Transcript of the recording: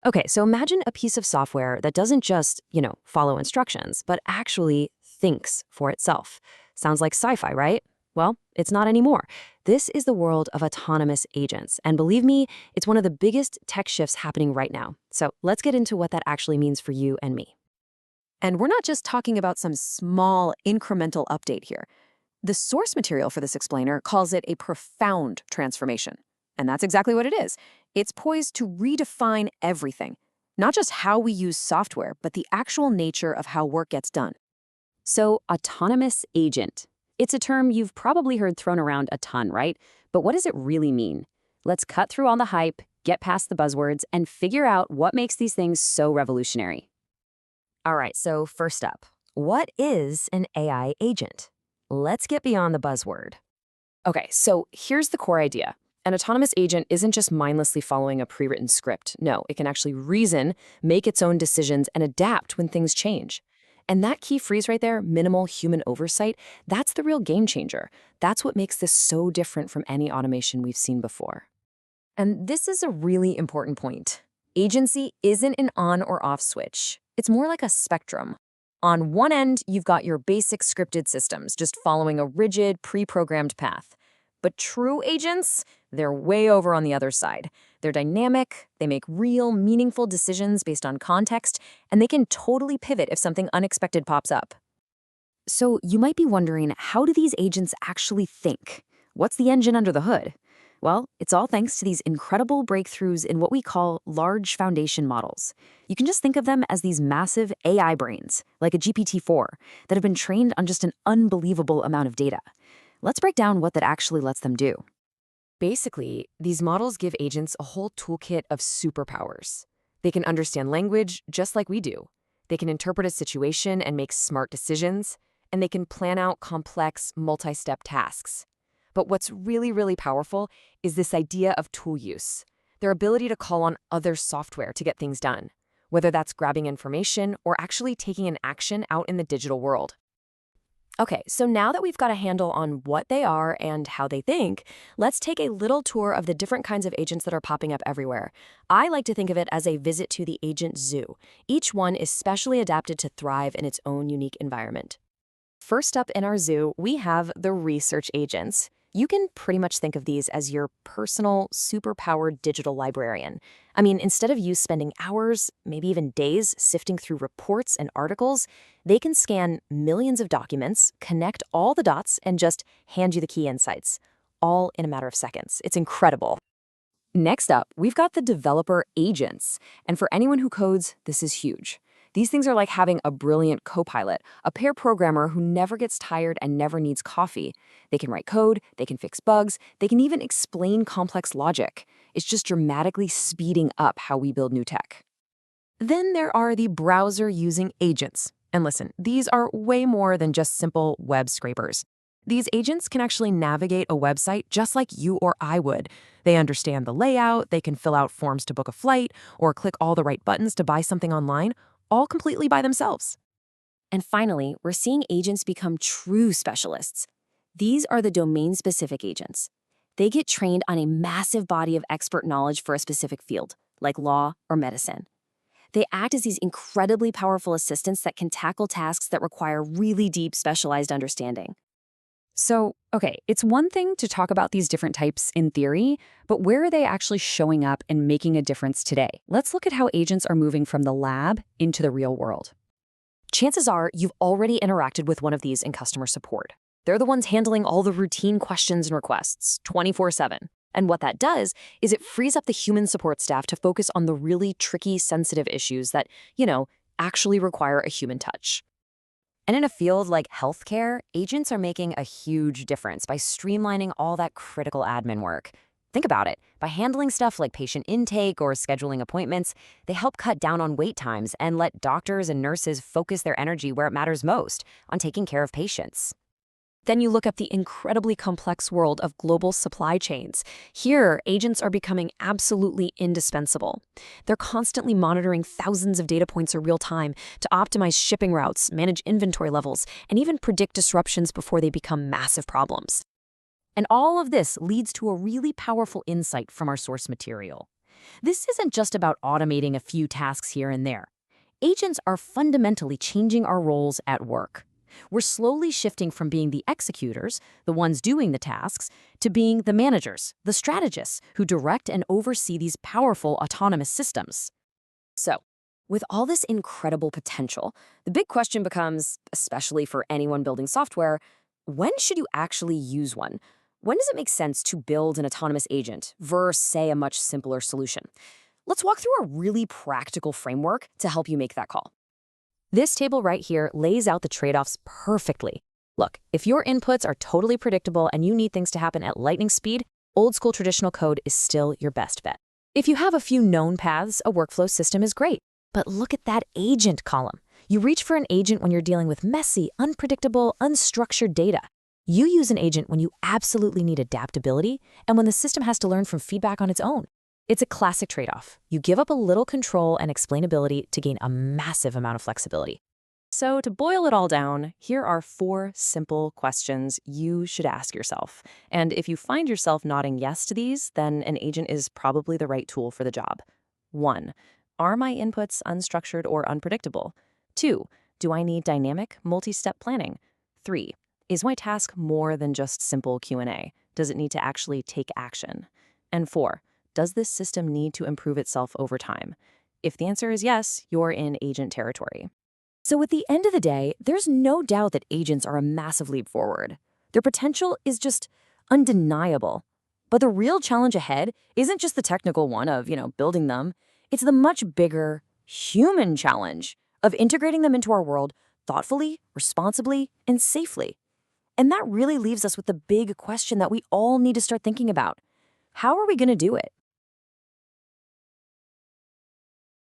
Okay, so imagine a piece of software that doesn't just, follow instructions, but actually thinks for itself. Sounds like sci-fi, right? Well, it's not anymore. This is the world of autonomous agents. And believe me, it's one of the biggest tech shifts happening right now. So let's get into what that actually means for you and me. And we're not just talking about some small incremental update here. The source material for this explainer calls it a profound transformation. And that's exactly what it is. It's poised to redefine everything, not just how we use software, but the actual nature of how work gets done. So, autonomous agent. It's a term you've probably heard thrown around a ton, right? But what does it really mean? Let's cut through all the hype, get past the buzzwords, and figure out what makes these things so revolutionary. All right, so first up, what is an AI agent? Let's get beyond the buzzword. Okay, so here's the core idea. An autonomous agent isn't just mindlessly following a pre-written script. No, it can actually reason, make its own decisions, and adapt when things change. And that key phrase right there, minimal human oversight, that's the real game changer. That's what makes this so different from any automation we've seen before. And this is a really important point. Agency isn't an on or off switch. It's more like a spectrum. On one end, you've got your basic scripted systems, just following a rigid, pre-programmed path. But true agents, they're way over on the other side. They're dynamic, they make real, meaningful decisions based on context, and they can totally pivot if something unexpected pops up. So you might be wondering, how do these agents actually think? What's the engine under the hood? Well, it's all thanks to these incredible breakthroughs in what we call large foundation models. You can just think of them as these massive AI brains, like a GPT-4, that have been trained on just an unbelievable amount of data. Let's break down what that actually lets them do. Basically, these models give agents a whole toolkit of superpowers. They can understand language just like we do. They can interpret a situation and make smart decisions, and they can plan out complex, multi-step tasks. But what's really, really powerful is this idea of tool use, their ability to call on other software to get things done, whether that's grabbing information or actually taking an action out in the digital world. Okay, so now that we've got a handle on what they are and how they think, let's take a little tour of the different kinds of agents that are popping up everywhere. I like to think of it as a visit to the agent zoo. Each one is specially adapted to thrive in its own unique environment. First up in our zoo, we have the research agents. You can pretty much think of these as your personal, superpowered digital librarian. I mean, instead of you spending hours, maybe even days, sifting through reports and articles, they can scan millions of documents, connect all the dots, and just hand you the key insights, all in a matter of seconds. It's incredible. Next up, we've got the developer agents. And for anyone who codes, this is huge. These things are like having a brilliant co-pilot, a pair programmer who never gets tired and never needs coffee. They can write code, they can fix bugs, they can even explain complex logic. It's just dramatically speeding up how we build new tech. Then there are the browser-using agents. And listen, these are way more than just simple web scrapers. These agents can actually navigate a website just like you or I would. They understand the layout, they can fill out forms to book a flight, or click all the right buttons to buy something online, all completely by themselves. And finally, we're seeing agents become true specialists. These are the domain-specific agents. They get trained on a massive body of expert knowledge for a specific field, like law or medicine. They act as these incredibly powerful assistants that can tackle tasks that require really deep, specialized understanding. So, okay, it's one thing to talk about these different types in theory, but where are they actually showing up and making a difference today? Let's look at how agents are moving from the lab into the real world. Chances are you've already interacted with one of these in customer support. They're the ones handling all the routine questions and requests 24/7. And what that does is it frees up the human support staff to focus on the really tricky, sensitive issues that, actually require a human touch. And in a field like healthcare, agents are making a huge difference by streamlining all that critical admin work. Think about it. By handling stuff like patient intake or scheduling appointments, they help cut down on wait times and let doctors and nurses focus their energy where it matters most, on taking care of patients. Then you look up the incredibly complex world of global supply chains. Here, agents are becoming absolutely indispensable. They're constantly monitoring thousands of data points in real time to optimize shipping routes, manage inventory levels, and even predict disruptions before they become massive problems. And all of this leads to a really powerful insight from our source material. This isn't just about automating a few tasks here and there. Agents are fundamentally changing our roles at work. We're slowly shifting from being the executors, the ones doing the tasks, to being the managers, the strategists who direct and oversee these powerful autonomous systems. So, with all this incredible potential, the big question becomes, especially for anyone building software, when should you actually use one? When does it make sense to build an autonomous agent versus, say, a much simpler solution? Let's walk through a really practical framework to help you make that call. This table right here lays out the trade-offs perfectly. Look, if your inputs are totally predictable and you need things to happen at lightning speed, old school traditional code is still your best bet. If you have a few known paths, a workflow system is great. But look at that agent column. You reach for an agent when you're dealing with messy, unpredictable, unstructured data. You use an agent when you absolutely need adaptability and when the system has to learn from feedback on its own. It's a classic trade-off. You give up a little control and explainability to gain a massive amount of flexibility. So to boil it all down, here are 4 simple questions you should ask yourself. And if you find yourself nodding yes to these, then an agent is probably the right tool for the job. 1. Are my inputs unstructured or unpredictable? 2. Do I need dynamic, multi-step planning? 3. Is my task more than just simple Q&A? Does it need to actually take action? And 4. Does this system need to improve itself over time? If the answer is yes, you're in agent territory. So at the end of the day, there's no doubt that agents are a massive leap forward. Their potential is just undeniable. But the real challenge ahead isn't just the technical one of, building them. It's the much bigger human challenge of integrating them into our world thoughtfully, responsibly, and safely. And that really leaves us with the big question that we all need to start thinking about. How are we going to do it?